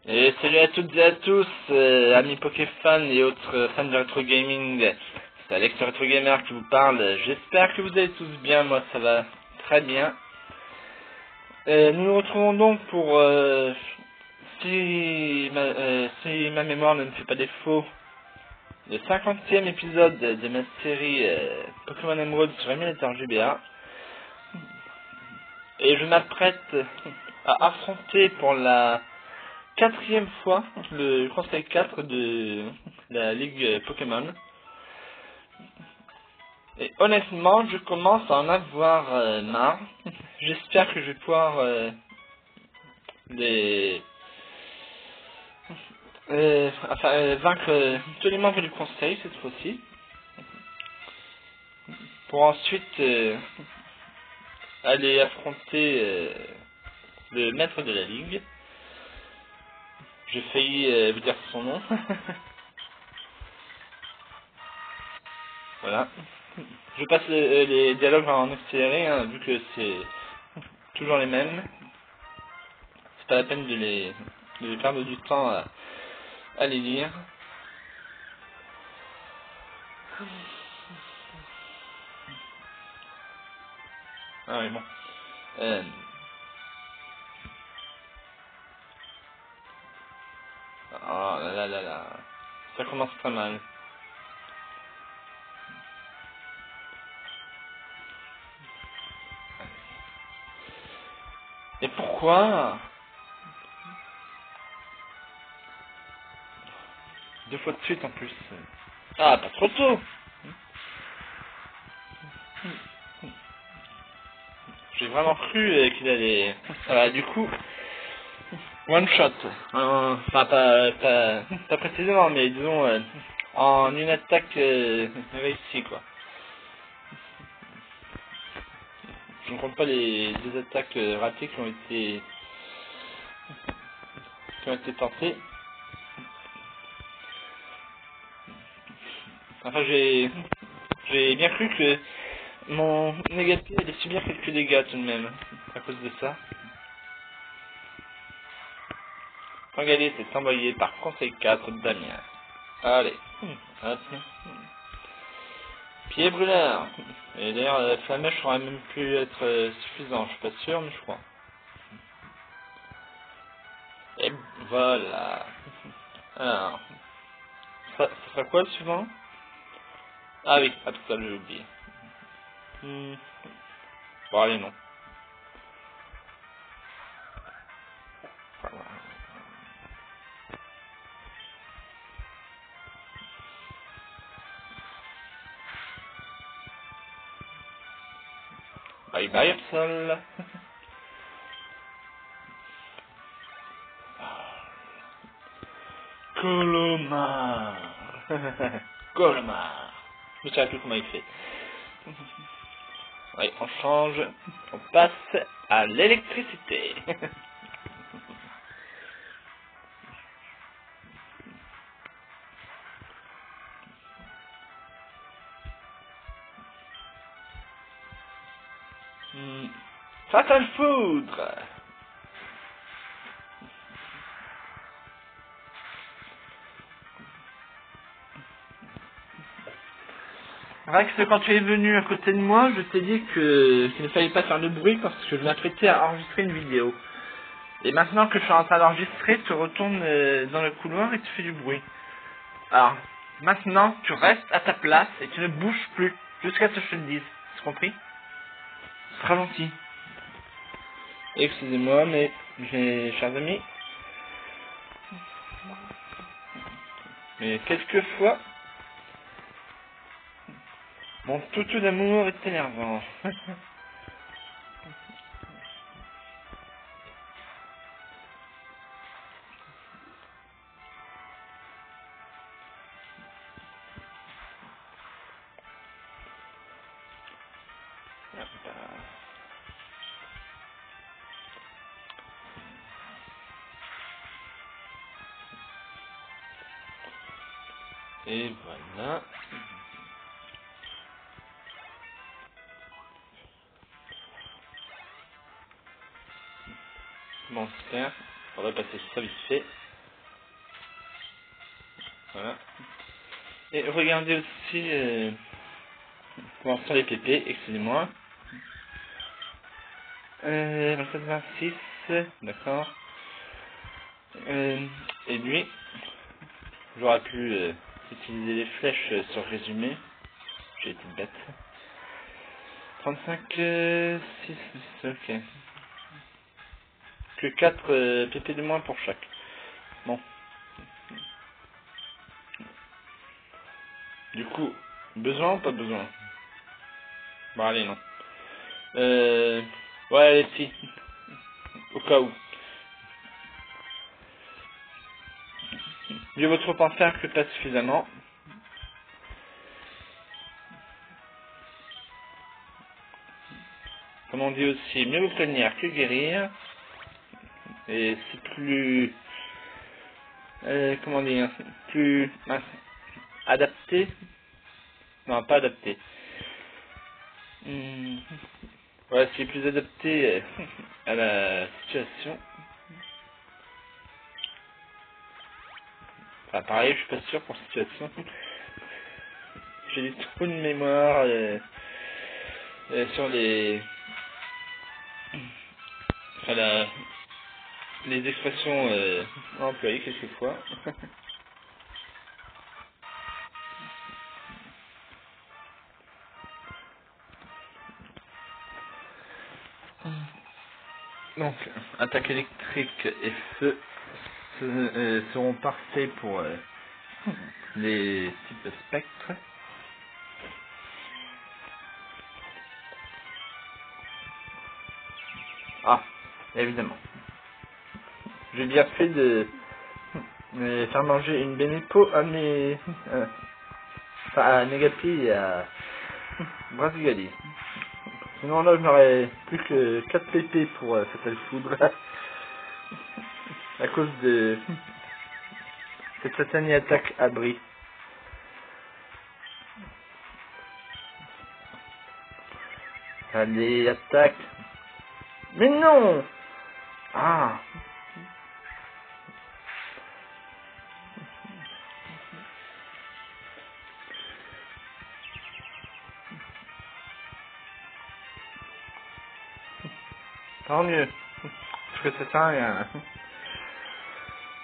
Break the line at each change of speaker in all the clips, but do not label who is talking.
Et salut à toutes et à tous, amis Pokéfans et autres fans de Retro Gaming. C'est Alex le Retro Gamer qui vous parle. J'espère que vous allez tous bien, moi ça va très bien. Nous nous retrouvons donc pour, si ma mémoire ne me fait pas défaut, le 50e épisode de ma série Pokémon Emerald sur émulateur GBA. Et je m'apprête à affronter pour la 4e fois le conseil 4 de la Ligue Pokémon. Et honnêtement, je commence à en avoir marre. J'espère que je vais pouvoir vaincre tous les membres du conseil cette fois-ci. Pour ensuite aller affronter le maître de la Ligue. J'ai failli vous dire son nom. Voilà. Je passe les dialogues en accéléré, hein, vu que c'est toujours les mêmes. C'est pas la peine de perdre du temps à les lire. Ah oui, bon. Oh là là là là. Ça commence très mal. Et pourquoi 2 fois de suite en plus. Ah, pas trop tôt. J'ai vraiment cru qu'il allait... du coup, one shot. Enfin, pas précisément, mais disons en une attaque réussie, quoi. Je ne compte pas les 2 attaques ratées qui ont été tentées. Enfin, j'ai bien cru que mon négatif allait subir quelques dégâts tout de même, à cause de ça. Regardez, c'est envoyé par conseil 4 Damien. Allez. Hop. Pied brûleur. Et d'ailleurs, la flamèche aurait même pu être suffisant, je suis pas sûr, mais je crois. Et voilà. Alors, ça sera quoi le suivant? Ah oui, ah tout ça, j'ai oublié. Bon, allez, non. Bye bye, Absol. Colomar. Colomar. Je ne sais plus comment il fait. Oui, on change. On passe à l'électricité. Fatal Foudre. Rex, quand tu es venu à côté de moi, je t'ai dit qu'il ne fallait pas faire de bruit parce que je m'apprêtais à enregistrer une vidéo. Et maintenant que je suis en train d'enregistrer, tu retournes dans le couloir et tu fais du bruit. Alors, maintenant, tu restes à ta place et tu ne bouges plus jusqu'à ce que je te le dise. Tu as compris? C'est très gentil. Excusez-moi, mais mes chers amis, mais quelquefois, mon toutou d'amour est énervant. Et voilà. Bon, super. On va passer ça vite fait. Voilà. Et regardez aussi comment sont les PP, excusez-moi. 26, d'accord. Et lui, j'aurais pu utiliser les flèches sur résumé. J'ai été bête. 35, 6, ok. Que 4 PP de moins pour chaque. Bon. Du coup, besoin ou pas besoin? Bon, allez, non. Ouais, allez, si. Au cas où. Mieux vaut trop en faire que pas suffisamment. Comme on dit aussi, mieux vaut prévenir que guérir. Et c'est plus... comment dire? Plus... adapté. Non, pas adapté. Ouais, c'est plus adapté à la situation. Enfin, pareil, je suis pas sûr pour la situation. J'ai des trous de mémoire sur les... Enfin, les expressions employées quelquefois. Donc, attaque électrique et feu seront parfaits pour les types spectres. Ah, évidemment. J'ai bien fait de faire manger une Benepo à mes... à Negapi et à Brasigali. Sinon là, je n'aurais plus que 4 PP pour Fatal Foudre. À cause de cette satanée attaque abri. Allez, attaque. Mais non. Ah. Tant mieux. Parce que ça sert à rien.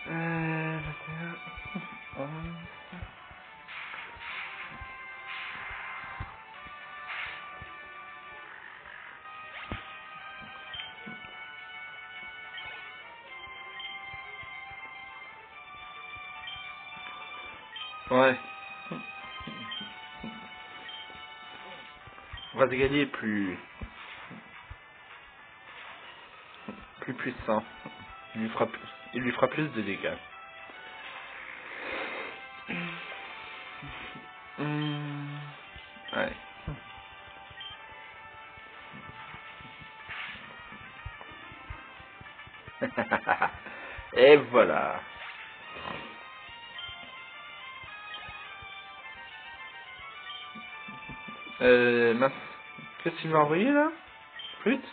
21, ouais. Brasigali est plus puissant. Il lui fera plus de dégâts. Ouais. Et voilà. Mince. Qu'est-ce qu'il m'a envoyé là? Flûte?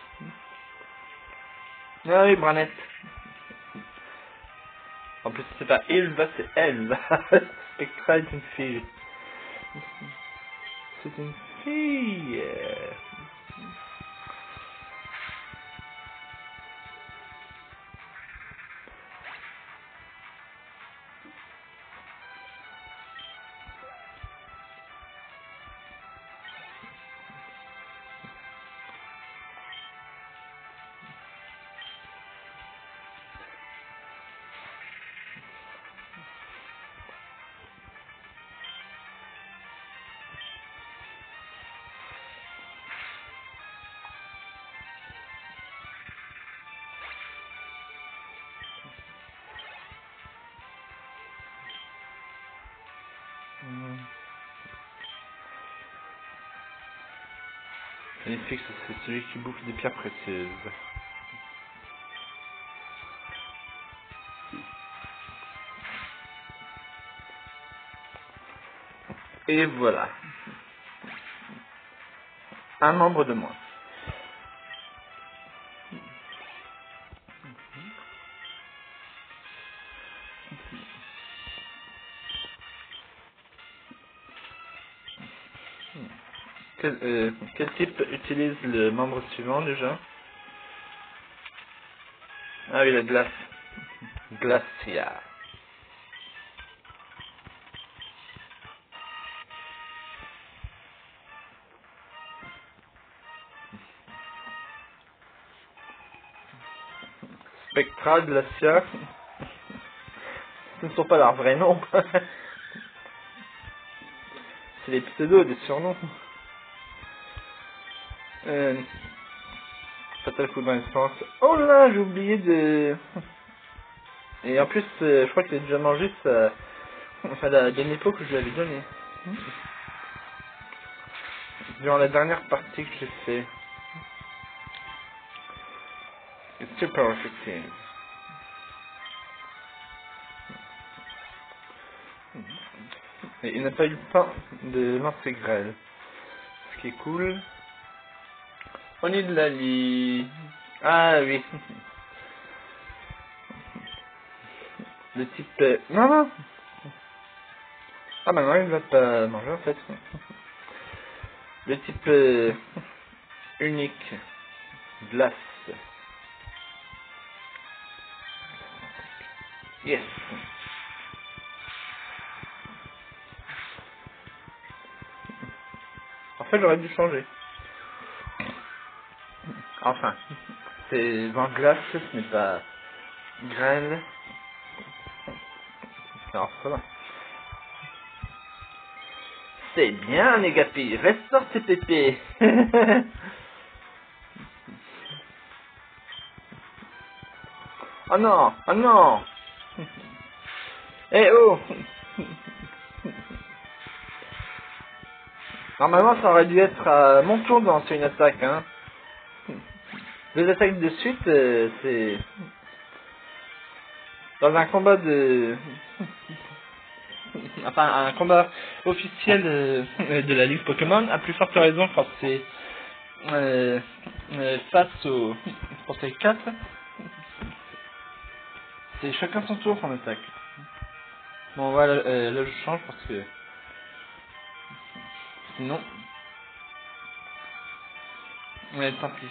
Ah oui, Branette. En plus, c'est pas Ilva, c'est elle. Spectra est une fille. C'est une fille. Magnifique, c'est celui qui bouffe des pierres précieuses. Et voilà. Un membre de moins. Quel type utilise le membre suivant déjà? Ah oui, la glace. Glacia. Spectra, Glacia. Ce ne sont pas leurs vrais noms. C'est les pseudos, des surnoms. Fatal coup dans l'essence. Oh là, j'ai oublié de... Et en plus, je crois que j'ai déjà mangé ça... Enfin, la dernière fois que je l'avais donné. Durant la dernière partie que j'ai fait. It's super effective. Et il n'a pas eu le temps de lancer grêle. Ce qui est cool. On est de la lit. Ah oui. Le type... Non, non. Ah bah non, il va pas manger en fait. Le type unique. Glace. Yes. En fait, j'aurais dû changer. Enfin, c'est vent glace, ce n'est pas grêle. Alors, ça va. C'est bien, les gapis. Restaure tes pépés. Oh non, oh non. Eh oh. Normalement, ça aurait dû être à mon tour de lancer une attaque, hein. Deux attaques de suite, c'est... Dans un combat de... Enfin, un combat officiel de la Ligue Pokémon, à plus forte raison quand c'est face au... Pour ces 4, c'est chacun son tour en attaque. Bon, voilà, là je change parce que... Sinon... Ouais, tant pis.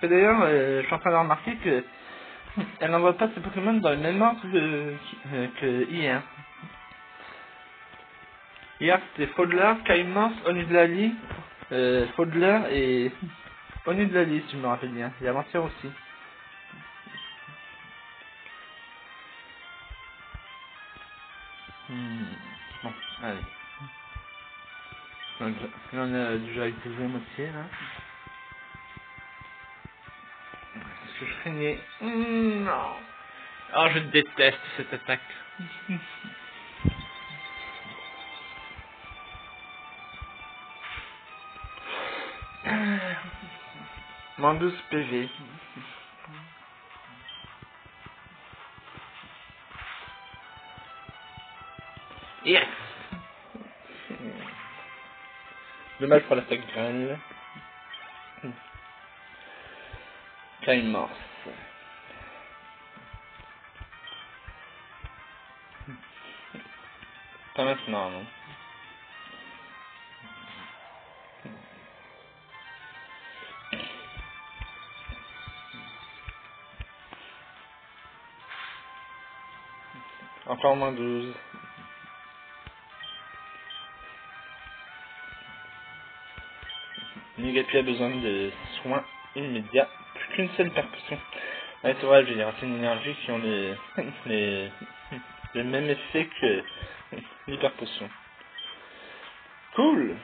Et d'ailleurs, je suis en train de remarquer que elle n'envoie pas ses Pokémon dans le même ordre que hier. Hier c'était Faudler, Kaimos, Onidlali, Faudler et Onidlali si je me rappelle bien. Et avant-hier aussi. Bon, allez. Là on a déjà utilisé la moitié là. Est-ce que je craignais? Non. Oh, je déteste cette attaque. Moins 12 PV. Yes. Dommage pour l'attaque grêle. Kaimos. Pas maintenant, non. Encore moins 12. Negapi a besoin de soins immédiats. Plus qu'une seule percussion. Ouais, c'est vrai, j'ai des racines d'énergie qui ont le même effet que l'hyperpotion. Cool.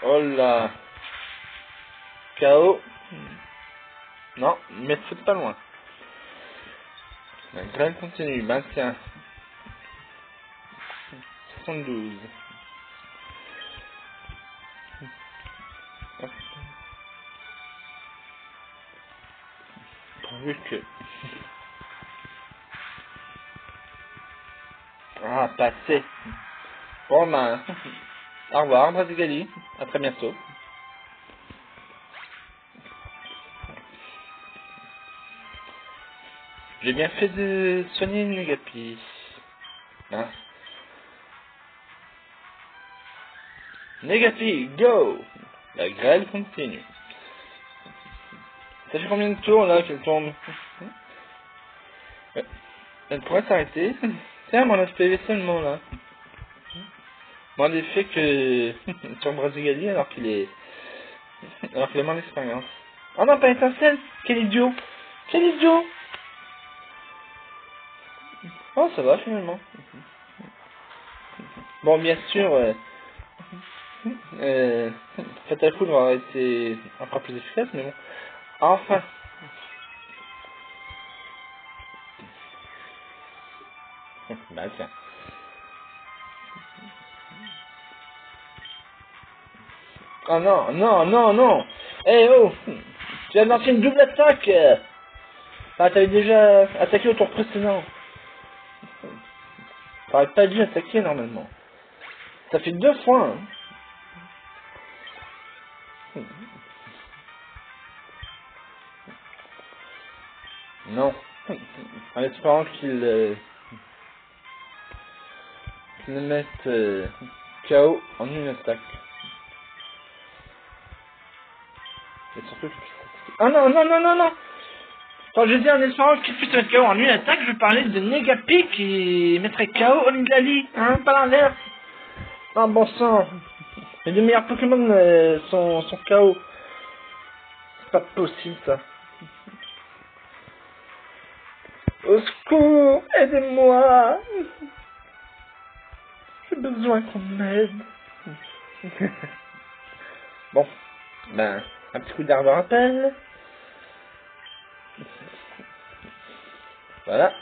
Oh là. KO. Non, mais c'est pas loin. La grêle continue. Maintien. 72. Pourvu que... Ah, passé. Bon ben... Au revoir, Brasigali. À très bientôt. J'ai bien fait de soigner Negapi. Hein? Negapi, go! La grêle continue. Ça fait combien de tours là qu'elle tombe? Elle pourrait s'arrêter. Tiens, mon SPV seulement là. Moins d'effet que sur Brasigali alors qu'il est moins d'expérience. Oh non, pas étincelle! Quel idiot! Quel idiot! Oh, ça va finalement. Bon, bien sûr, Fatal Foudre aurait été encore plus efficace, mais bon. Enfin. Bah tiens. Oh non, non, non, non. Eh oh, tu as lancé une double attaque. Ah, t'avais déjà attaqué au tour précédent. T'aurais pas dû attaquer normalement. Ça fait 2 fois. Hein. Non. En espérant qu'il le mette KO en une attaque. Et surtout que... Ah non, non, non, non, non. Quand je dis en espérant qu'il puisse mettre KO en une attaque, je parlais de Negapi qui mettrait KO Onidlali, hein, pas l'inverse. Ah bon sang. Les 2 meilleurs Pokémon sont KO. C'est pas possible ça. Au secours, aidez-moi. J'ai besoin qu'on m'aide. Bon, ben, un petit coup d'arbre rappel. Voilà.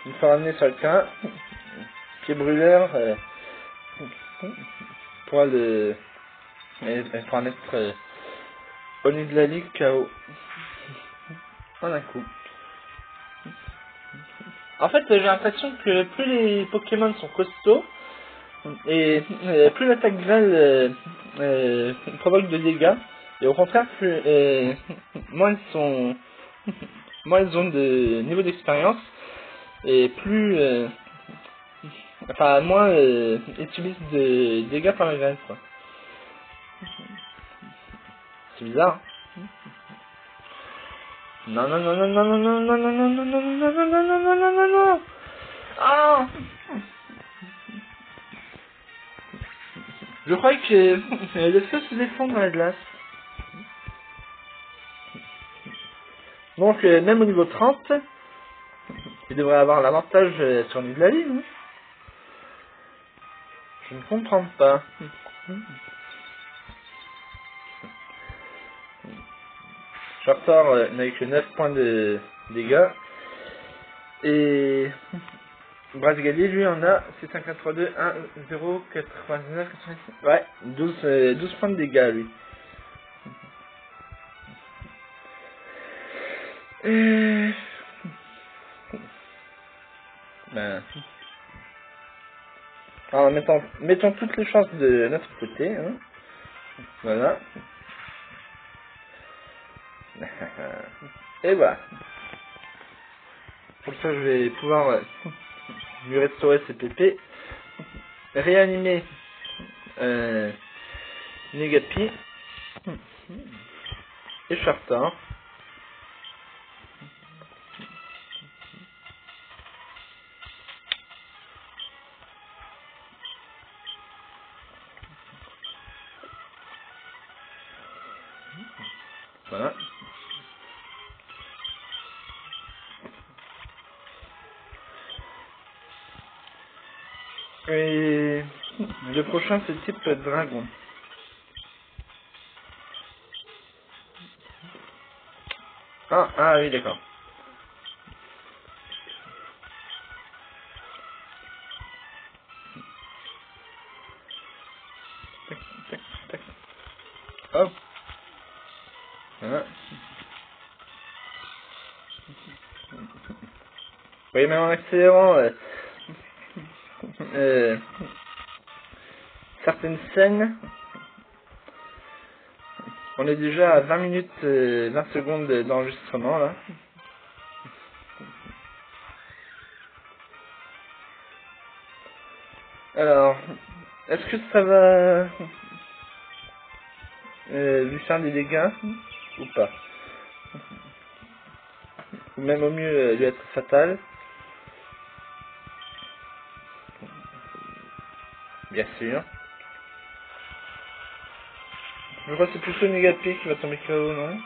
Une fois ramené sur le terrain, pied brûleur pourra mettre Onidlali KO en un coup. En fait, j'ai l'impression que plus les Pokémon sont costauds, et plus l'attaque grêle provoque de dégâts, et au contraire, moins moins ils ont de niveau d'expérience, et plus, moins ils subissent de dégâts par la grêle, quoi. C'est bizarre. Non, non, non, non, non, non, non, non, non, non, non, non, non, non, non, non, non, non, non. Ah! Je croyais que le feu se défend dans la glace. Donc, même au niveau 30, il devrait avoir l'avantage sur Nidlali, non? Je ne comprends pas. Charter n'a eu que 9 points de dégâts. Et Brasigali, lui, en a 653, 1, 0, 99, 86. Ouais, 12 points de dégâts, lui. Ben, alors, mettons toutes les chances de notre côté. Hein. Voilà. Et voilà. Pour ça, je vais pouvoir lui restaurer ses PP. Réanimer Negapi et Charter. Voilà. Et le prochain, c'est type dragon. Ah oui, d'accord. Tac, tac, tac. Hop. Voilà. Oui, même en accélérant certaines scènes, on est déjà à 20 minutes 20 secondes d'enregistrement là. Alors, est-ce que ça va lui faire des dégâts ou pas? Ou même au mieux lui être fatal? Bien sûr. Je crois que c'est plutôt Negapi qui va tomber KO, non?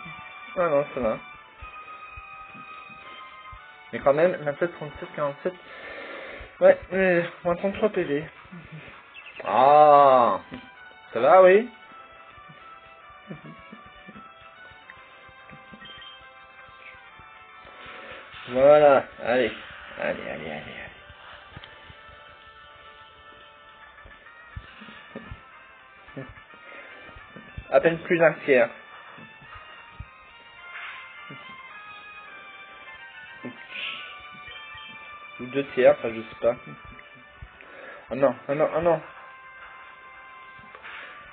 Ah non, ça va. Mais quand même, 27, 37, 47. Ouais, mais moins 33 PV. Ah, ça va, oui. Voilà, allez. Allez, allez, allez, allez. À peine plus d'un tiers. Ou 2 tiers, enfin je sais pas. Oh non, oh non, oh non.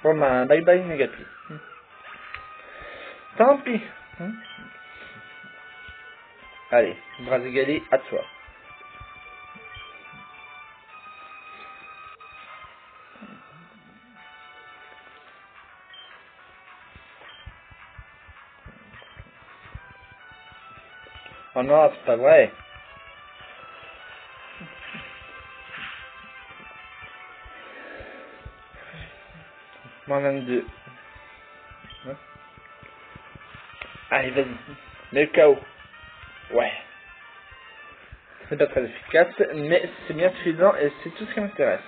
Bon bah, bye bye Negapi. Tant pis. Allez, bras égalés, à toi. Oh non, c'est pas vrai. Moins 22. Hein? Allez, vas-y. Mets le KO. Ouais. C'est pas très efficace, mais c'est bien suffisant et c'est tout ce qui m'intéresse.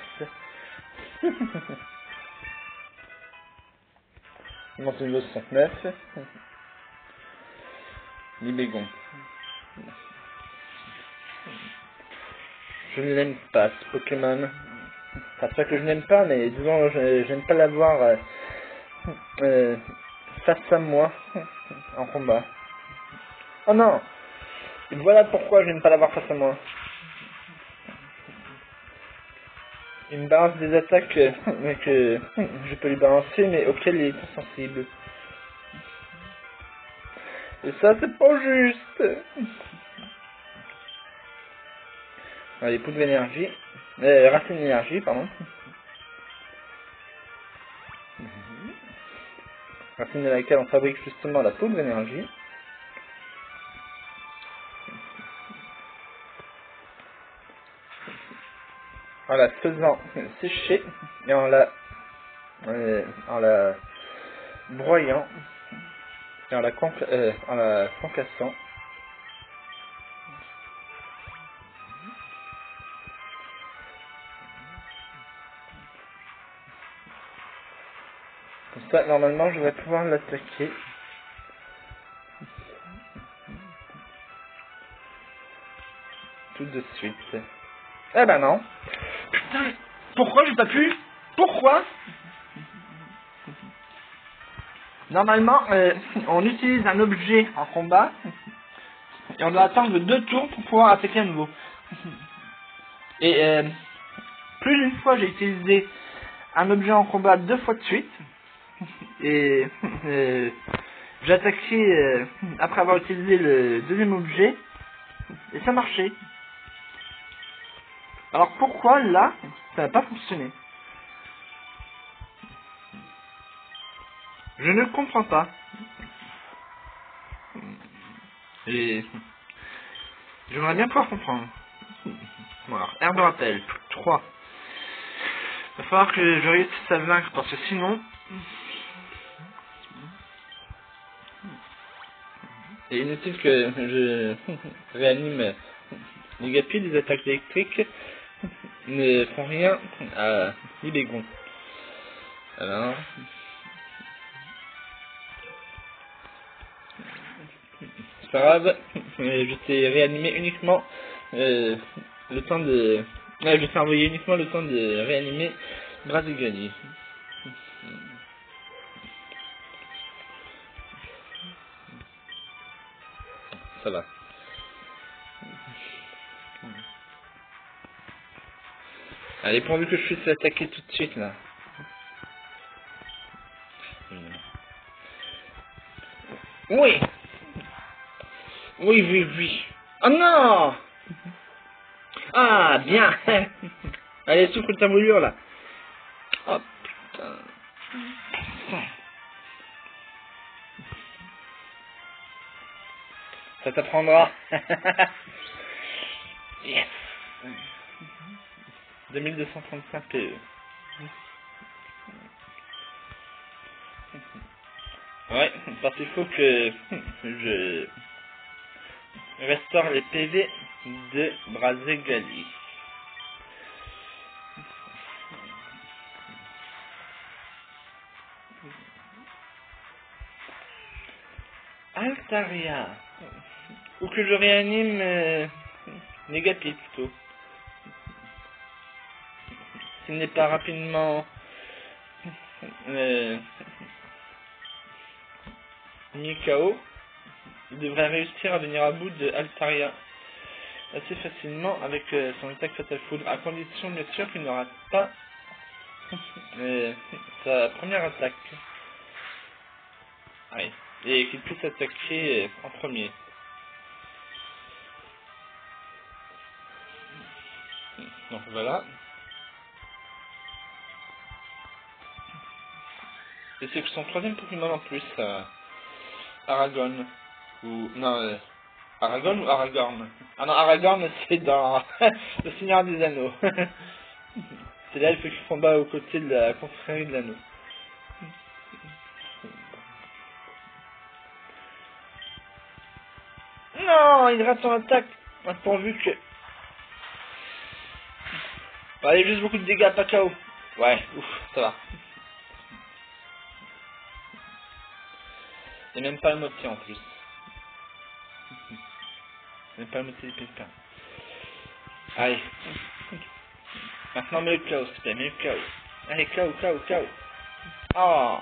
Il monte au niveau 69. Libégon. Je ne l'aime pas, ce Pokémon. Enfin, c'est pas que je n'aime pas, mais disons, je n'aime pas l'avoir euh, face à moi en combat. Oh non! Et voilà pourquoi je n'aime pas l'avoir face à moi. Il me balance des attaques que je peux lui balancer, mais auxquelles il est insensible. Et ça, c'est pas juste! Allez, poudre d'énergie. Racine d'énergie, pardon. Racine de laquelle on fabrique justement la poudre d'énergie. En la faisant sécher et en la broyant et en la concassant. Comme ça, normalement, je vais pouvoir l'attaquer. Tout de suite. Eh ben non. Putain, pourquoi j'ai pas pu? Pourquoi? Normalement, on utilise un objet en combat et on doit attendre 2 tours pour pouvoir attaquer à nouveau. Et plus d'une fois, j'ai utilisé un objet en combat 2 fois de suite et j'ai attaqué après avoir utilisé le deuxième objet et ça marchait. Alors pourquoi là, ça n'a pas fonctionné? Je ne comprends pas. Et j'aimerais bien pouvoir comprendre. Bon alors, air de rappel, 3. Il va falloir que je réussisse à le vaincre parce que sinon... c'est inutile que je réanime les Gapi, des attaques électriques ne font rien à Libégon. Alors... c'est pas grave, je t'ai réanimé uniquement le temps de... je t'ai envoyé uniquement le temps de réanimer Brazigali. Ça va. Allez, pourvu que je puisse l'attaquer tout de suite, là. Oui. Oui, oui, oui. Oh non. Ah, bien. Allez, souffle ta moulure, là. Oh, putain. Ça t'apprendra. Yes. 2235 PE. Ouais, parce qu'il faut que je restaure les PV de Brazegali. Altaria. Ou que je réanime Negapi plutôt. S'il n'est pas rapidement mis KO, il devrait réussir à venir à bout de Altaria assez facilement avec son attaque Fatal Foudre, à condition bien sûr qu'il ne rate pas sa première attaque. Oui. Et qu'il puisse attaquer en premier. Donc voilà. Et c'est son troisième Pokémon en plus, Aragon. Ou non, Aragon ou Aragorn? Ah non, Aragorn c'est dans Le Seigneur des Anneaux. C'est là l'elfe qui combat aux côtés de la confrérie de l'anneau. Non, il rate son attaque. Pourvu que... Allez, juste beaucoup de dégâts, pas KO. Ouais, ouf, ça va. Et même pas le moitié en plus. Même pas le moitié des PSP. Allez. Maintenant, mets le KO, s'il te plaît, mets le KO. Allez, KO, KO, KO. Oh.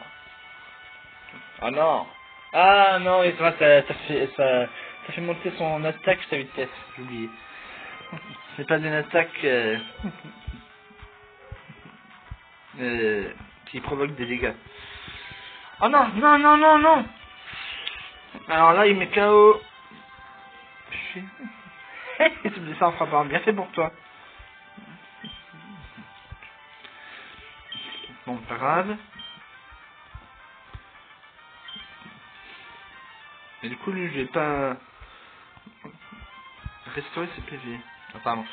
Oh non. Ah non, et ça fait monter son attaque, sa vitesse, j'ai oublié. C'est pas une attaque qui provoque des dégâts. Oh non, non, non, non, non. Alors là, il met KO. Ça en fera pas, bien fait pour toi. Bon, pas grave. Mais du coup, lui, je vais pas restaurer ses PV. Ah, pardon.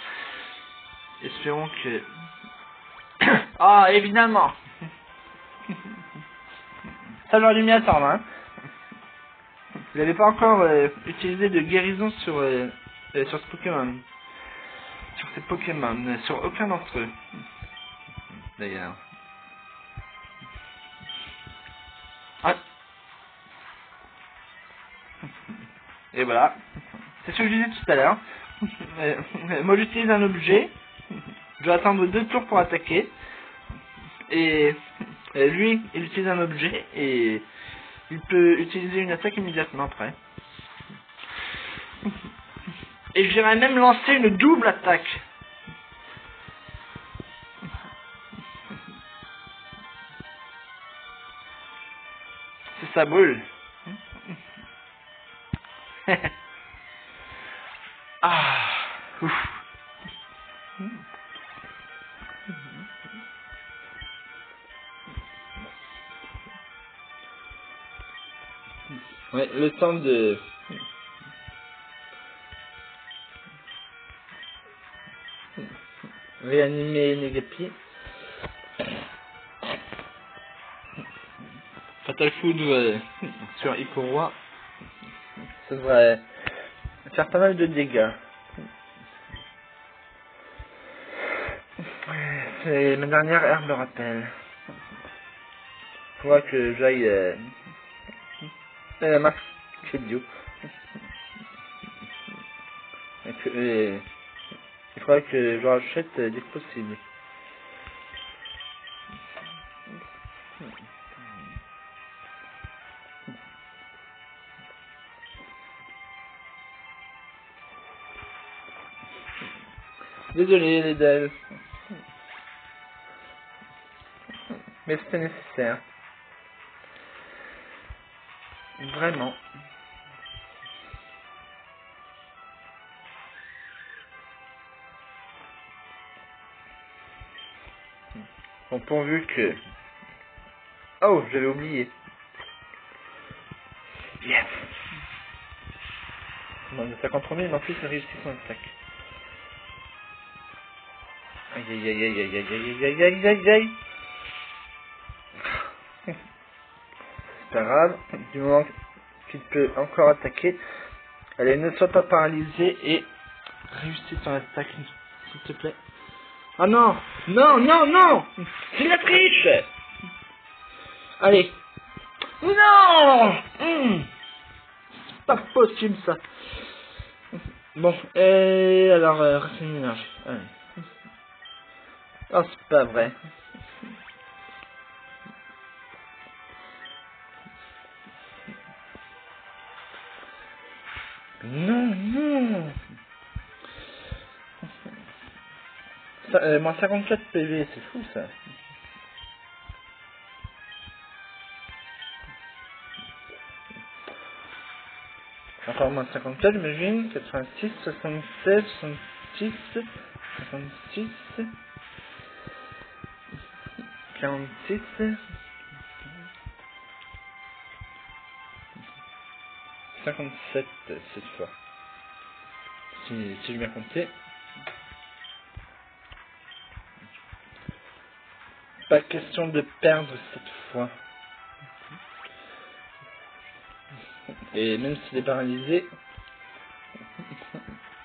Espérons que... Ah, évidemment. Ça, j'aurais dû m'y attendre, hein. Vous n'avez pas encore utilisé de guérison sur ce Pokémon. Sur ces Pokémon. Sur aucun d'entre eux. D'ailleurs. Ah. Et voilà. C'est ce que je disais tout à l'heure. Moi, j'utilise un objet. Je dois attendre 2 tours pour attaquer. Et lui, il utilise un objet. Et il peut utiliser une attaque immédiatement après. Et j'irais même lancer une double attaque. Si ça brûle. Ah. Ouf. Ouais, le temps de... réanimer Negapi. Fatal Foudre sur Ikoroi. Ça devrait faire pas mal de dégâts. C'est ma dernière herbe de rappel. Faudra que j'aille Max Credio. Il faudra que je rachète dès que possible. Désolé les dalles. Mais c'était nécessaire. Vraiment. Bon, pourvu que... Oh, j'avais oublié. Yes. Bon, il a 53 000, mais en plus, il a réussi son attaque. Aïe, aïe, aïe, aïe, aïe, aïe, aïe, aïe, aïe, aïe, aïe. C'est pas grave, du moment qu'il peut encore attaquer. Allez, ne sois pas paralysé et réussis ton attaque, s'il te plaît. Ah non, non, non, non, c'est la triche. Allez. Non, c'est pas possible ça. Bon, et alors, reste une énergie. Allez. Oh, c'est pas vrai. Non, non. Ça, moins 54 PV, c'est fou ça. Encore moins 54, j'imagine. 86, 76, 66, 66, 46, 57 cette fois. Si j'ai bien compté. Pas question de perdre cette fois. Et même s'il est paralysé,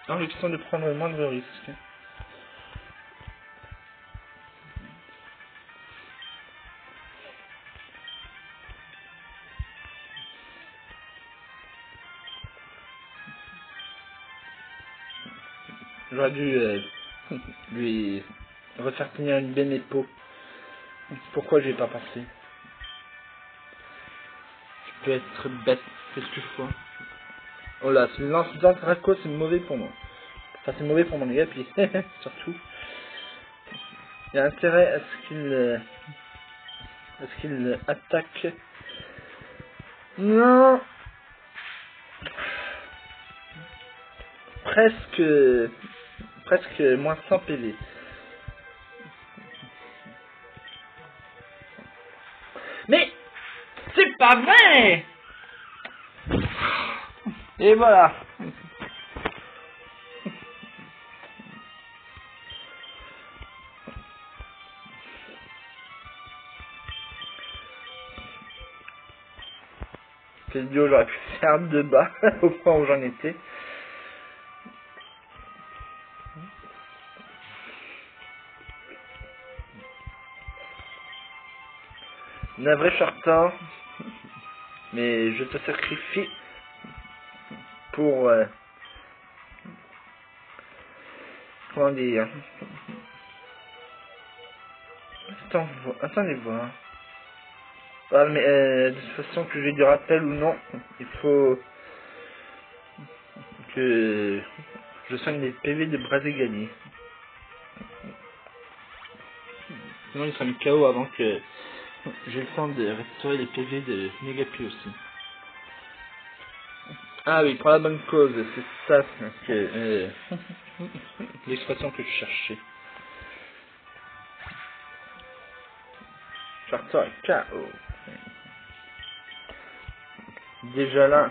pas question de prendre le moindre risque. J'aurais dû lui refaire tenir une belle épaule. Pourquoi j'ai pas pensé? Je peux être bête. Qu'est-ce que je fais? Oh là, ce lance Draco, c'est mauvais pour moi. Enfin, c'est mauvais pour mon Negapi, surtout. Il y a intérêt à ce qu'il attaque. Non. Presque moins 100 PV. Mais c'est pas vrai. Et voilà. Cette vidéo, j'aurais pu faire de bas au point où j'en étais. Navré Chartin, mais je te sacrifie pour comment dire. Attendez voir. Ah, mais de toute façon, que j'ai du rappel ou non, il faut que je soigne les PV de Braségali. Sinon, il sera mis KO avant que j'ai le temps de restaurer les PV de Negapi aussi. Ah oui, pour la bonne cause, c'est ça que l'expression que je cherchais. Charter est KO. Déjà là,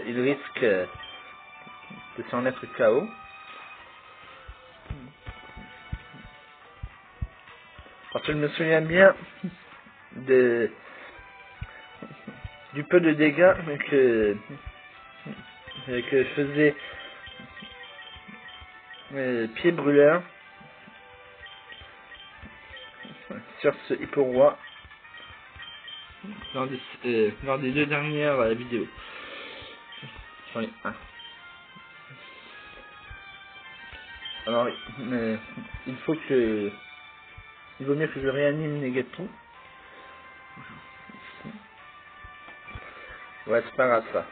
il risque de s'en être KO. Parce que je me souviens bien du peu de dégâts que je faisais pied brûleur sur ce hippo-roi lors des deux dernières vidéos. Sur les 1. Alors, il faut que... Il vaut mieux que je réanime Negapi. Ouais, c'est pas grave ça.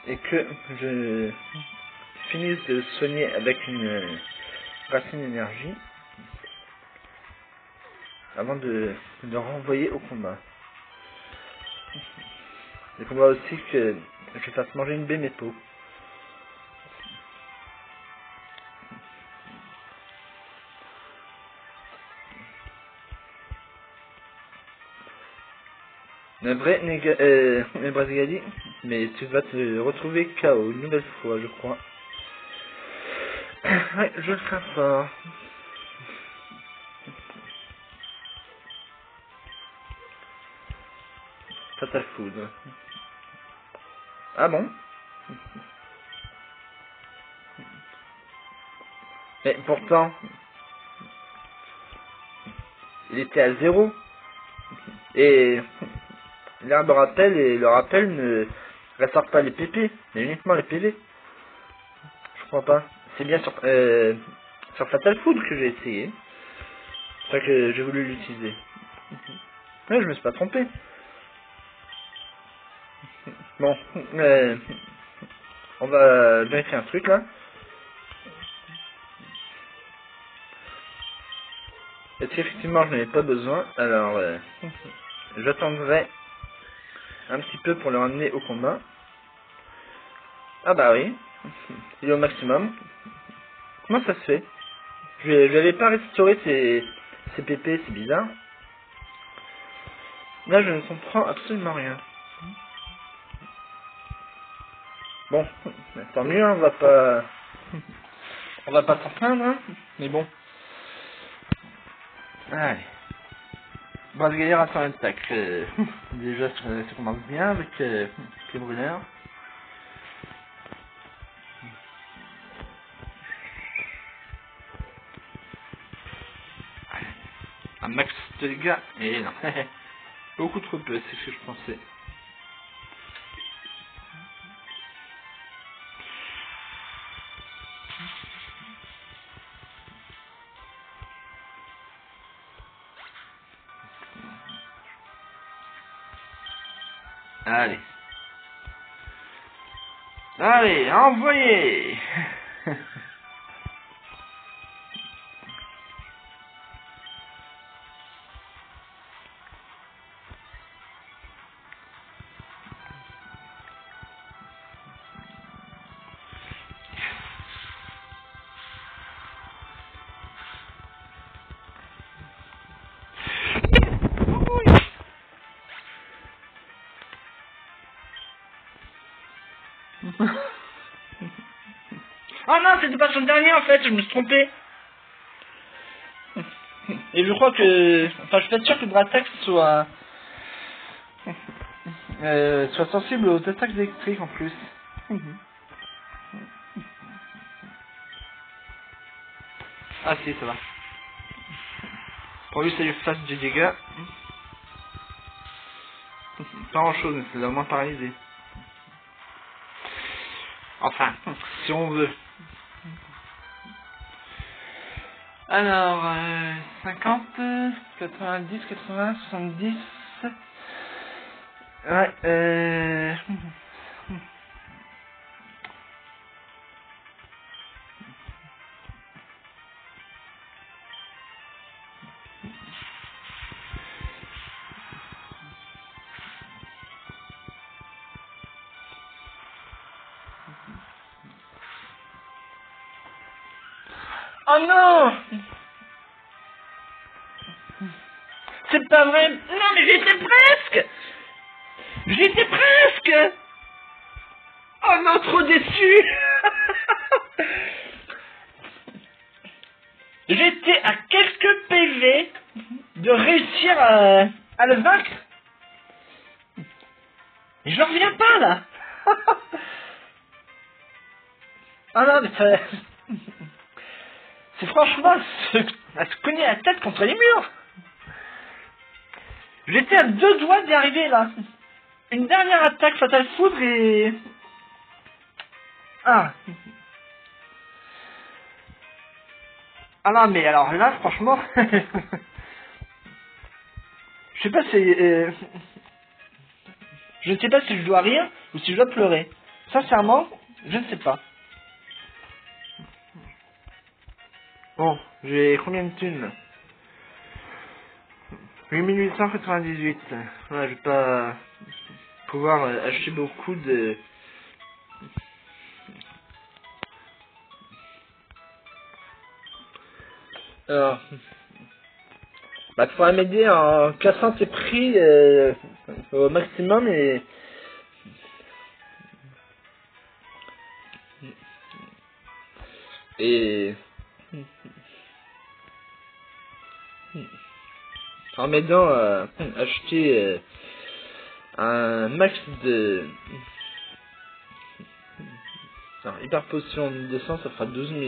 Et que je finisse de soigner avec une racine énergie avant de le renvoyer au combat. Le combat aussi que je fasse manger une baie mes peaux. Un vrai Brasigali, mais tu vas te retrouver KO une nouvelle fois, je crois. Ouais, je le crains fort. Fatal Food. Ah bon? Mais pourtant, il était à 0. Et l'arbre rappel et le rappel ne ressort pas les PP, mais uniquement les PV. Je crois pas. C'est bien sur Fatal Food que j'ai essayé. C'est ça que j'ai voulu l'utiliser. Ouais, je me suis pas trompé. Bon, on va vérifier un truc là. Est-ce qu'effectivement je n'en ai pas besoin? Alors, j'attendrai un petit peu pour le ramener au combat. Ah bah oui, il est au maximum. Comment ça se fait? Je n'avais pas restauré ses PP, c'est bizarre. Là, je ne comprends absolument rien. Bon, tant mieux, on va pas s'en plaindre, hein. Mais bon. Allez. Brasigali attend un tac. Déjà, ça commence bien avec les brûleurs. Un max de dégâts. Et non. Beaucoup trop peu, c'est ce que je pensais. Allez. Allez, envoyez. Oh non, c'était pas son dernier en fait, je me suis trompé. Et je crois que... Enfin, je suis pas sûr que Bratax soit sensible aux attaques électriques en plus. Ah si, ça va. Pour lui, ça lui fasse des dégâts. Pas grand chose, mais c'est vraiment paralysé. Enfin, si on veut. Alors, 50, 90, 80, 70... Ouais, Oh non! C'est pas vrai! Non mais j'étais presque! J'étais presque! Oh non, trop déçu! J'étais à quelques PV de réussir à le vaincre. Et je reviens pas là! Ah non mais ça... C'est franchement à se cogner la tête contre les murs. J'étais à 2 doigts d'y arriver là. Une dernière attaque Fatal Foudre et... Ah. Ah non mais alors là franchement... Je sais pas si... Je ne sais pas si je dois rire ou si je dois pleurer. Sincèrement, je ne sais pas. Bon, j'ai combien de thunes? 8898. Ouais, je vais pas pouvoir acheter beaucoup de... Alors, bah tu pourrais m'aider en cassant tes prix au maximum et en m'aidant à acheter un max de... Alors, hyper potion 1200, ça fera 12 000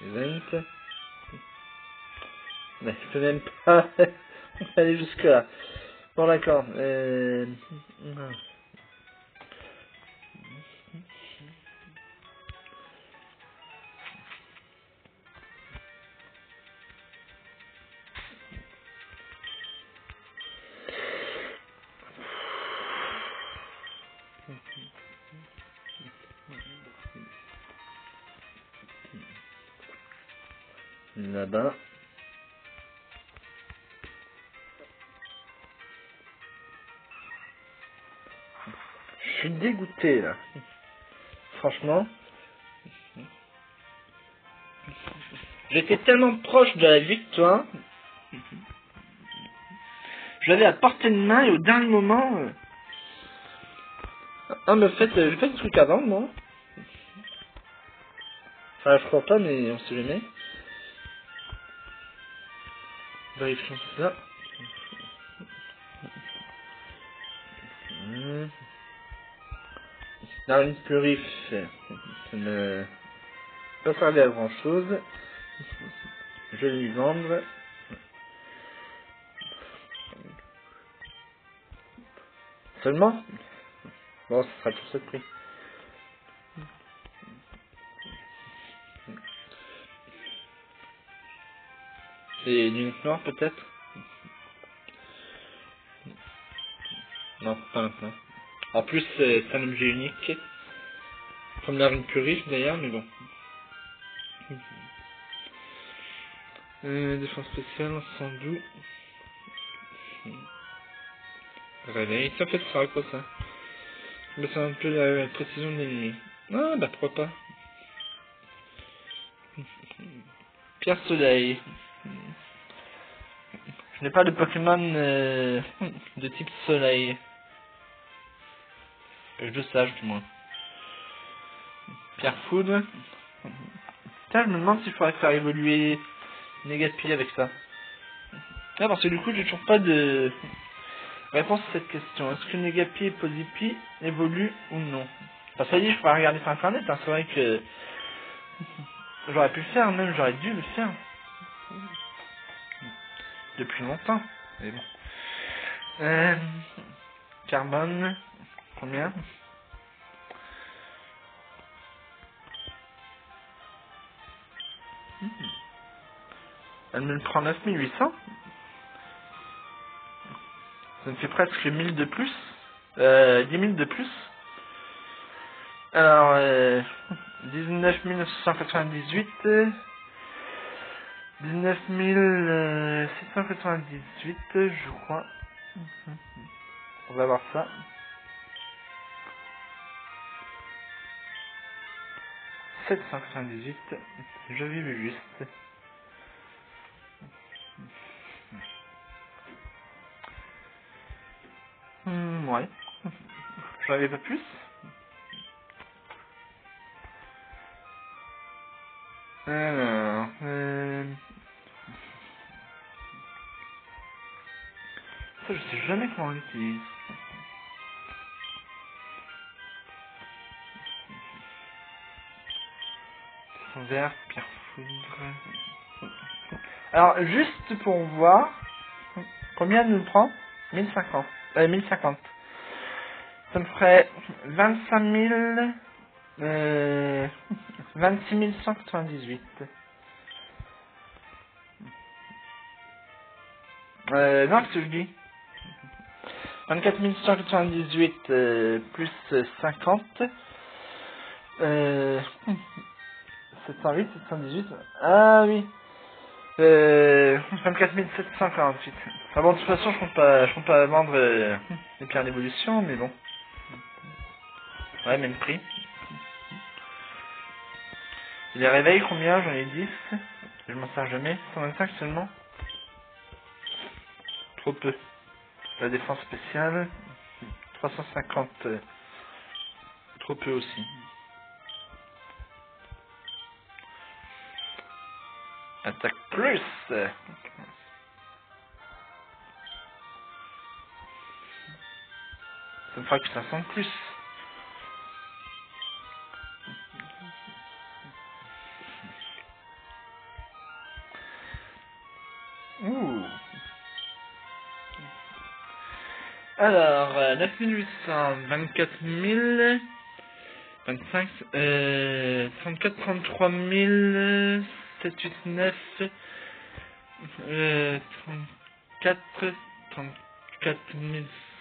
events. Mais je peux même pas aller jusque là. Bon d'accord. Là-bas. Je suis dégoûté là. Franchement. J'étais tellement proche de la victoire. Je l'avais à portée de main et au dernier moment... Ah mais en fait, j'ai fait des trucs avant, moi. Enfin, je crois pas, mais on sait jamais. Vérifions ça. Là, une purif, ça ne pas servi à grand chose. Je vais lui vendre. Seulement? Bon, ce sera pour ce prix. Et d'une noire peut-être? Non, pas maintenant. En plus, c'est un objet unique. Comme la rune purif d'ailleurs, mais bon. Défense spéciale, sans doute. Réveil, ça fait ça, quoi ça? Mais c'est un peu la précision de l'ennemi. Ah, bah pourquoi pas. Pierre Soleil. Je n'ai pas de Pokémon de type Soleil. Que je sache du moins. Pierre Foudre. Putain, je me demande s'il faudrait faire évoluer Negapi avec ça. Ah, parce que du coup, j'ai toujours pas de réponse à cette question. Est-ce que Negapi et Posipi évoluent ou non? Enfin, ça dit, je pourrais regarder sur internet, hein. C'est vrai que j'aurais pu le faire, même j'aurais dû le faire. Depuis longtemps. Mais bon. Carbone. Combien? Elle me prend 9800. Ça me fait presque 1000 de plus. 10 000 de plus. Alors, 19 998. 19 698, je crois. On va voir ça. 798. Je vis juste. Ouais. J'en avais pas plus. Alors, ça je sais jamais comment on l'utilise. Son vert, pierre foudre. Alors, juste pour voir, combien elle nous prend? 1050. 1050. Ça me ferait 25 000... 26 198. Non, qu'est-ce que je dis? 24 198 plus 50. 708, 718. Ah oui. 24 748. Enfin bon, de toute façon, je compte pas vendre les pierres d'évolution, mais bon. Ouais, même prix. Et les réveils, combien? J'en ai 10. Je m'en sers jamais. 125 seulement. Trop peu. La défense spéciale. 350. Trop peu aussi. Attaque plus. Ça me fera que 500 de plus. Ouh. Alors, 9800, 24 000, 25, 34, 33 000, 789, 34, 34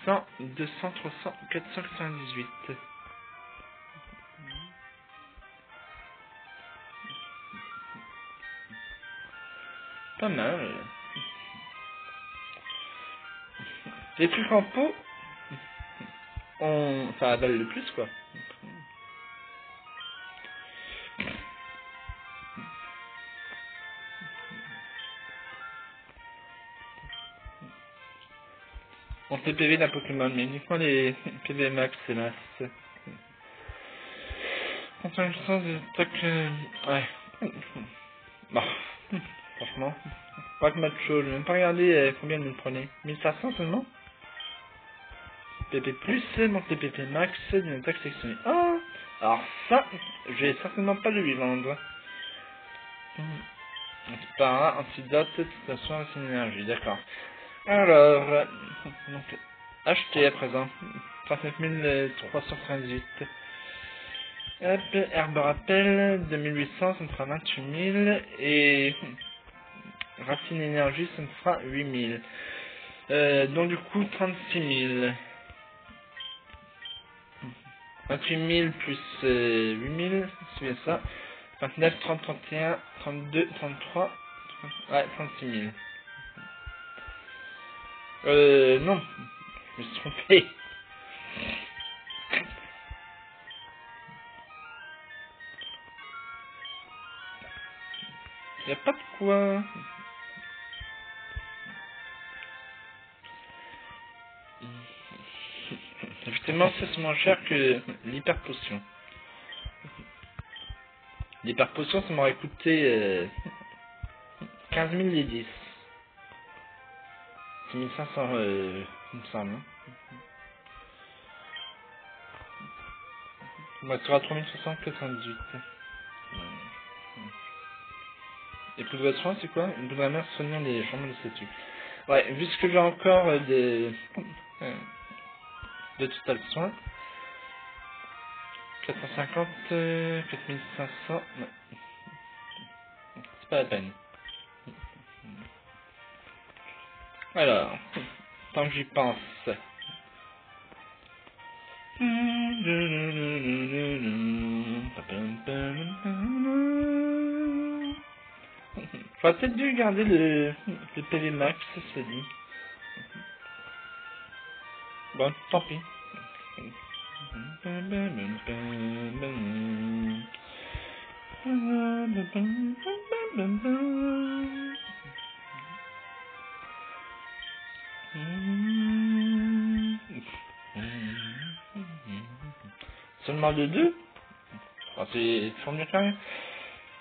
100, 200, 300, 498. Pas mal. Les trucs en pot, ça avale le plus, quoi. On fait PV d'un Pokémon, mais uniquement les PV max, c'est masse. Quand on a une chance de stock, ouais. Bon, franchement, pas que macho, je vais même pas regarder combien vous me prenez. 1500 seulement. PP plus, donc les PP max d'une attaque sélectionnée. Ah, alors ça, je vais certainement pas le lui vendre. C'est pas un antidote, de toute façon, c'est une énergie, d'accord. Alors, donc, acheter à présent. 39 398. Hop, herbe rappel, 2800, ça me fera 28 000. Et racine énergie, ça me fera 8 000. Donc du coup, 36 000. 28 000 plus 8 000, c'est bien ça. 29, 30, 31, 32, 33, ouais, 36 000. Non, je me suis trompé. Y a pas de quoi. Effectivement, c'est moins cher que l'hyper potion. L'hyper potion, ça m'aurait coûté 15 000 les 10. 6 500, il me semble. On va sur 3698. Et coup de votre soin, c'est quoi? Une bonne mère soignant les changements de statut. Ouais, vu ce que j'ai encore de total soin. 450, 4500, non, c'est pas la peine. Alors, tant que j'y pense. J'aurais peut-être dû garder le PV max, c'est dit. Bon, tant pis. Seulement de 2. Oh, c'est toujours mieux que rien.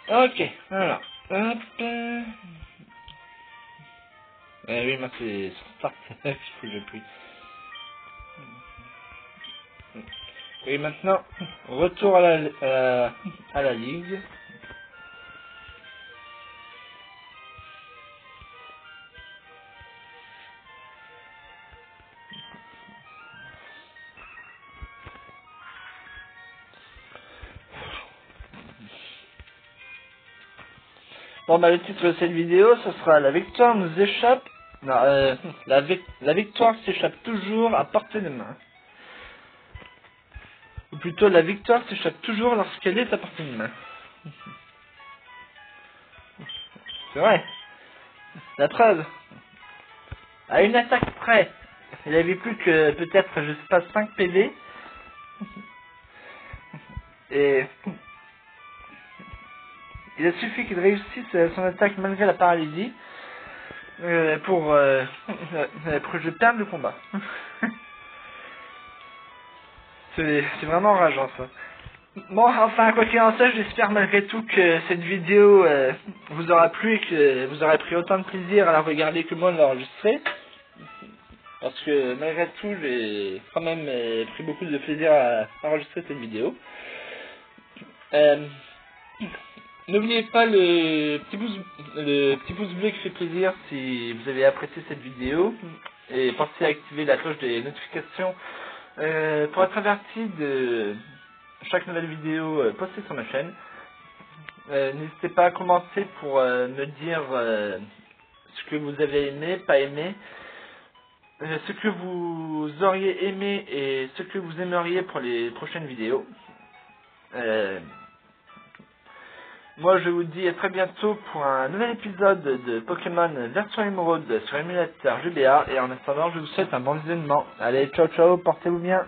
Ok, alors. Hop. Oui, moi c'est sur Start il faut que je prie. Et maintenant, retour à la ligue. Bon bah le titre de cette vidéo, ce sera la victoire nous échappe. Non, la victoire s'échappe toujours à portée de main. Ou plutôt la victoire s'échappe toujours lorsqu'elle est à portée de main. C'est vrai. La preuve. À une attaque près. Il avait plus que peut-être, je sais pas, 5 PV. Et il a suffi qu'il réussisse son attaque malgré la paralysie pour que je perde le combat. C'est vraiment rageant ça. Bon, enfin, quoi qu'il en soit, j'espère malgré tout que cette vidéo vous aura plu et que vous aurez pris autant de plaisir à la regarder que moi de l'enregistrer. Parce que malgré tout, j'ai quand même pris beaucoup de plaisir à enregistrer cette vidéo. N'oubliez pas le petit pouce bleu qui fait plaisir si vous avez apprécié cette vidéo. Et pensez à activer la cloche des notifications pour être averti de chaque nouvelle vidéo postée sur ma chaîne. N'hésitez pas à commenter pour me dire ce que vous avez aimé, pas aimé, ce que vous auriez aimé et ce que vous aimeriez pour les prochaines vidéos. Moi je vous dis à très bientôt pour un nouvel épisode de Pokémon Version Émeraude sur émulateur GBA, et en attendant je vous souhaite un bon visionnement. Allez, ciao ciao, portez-vous bien.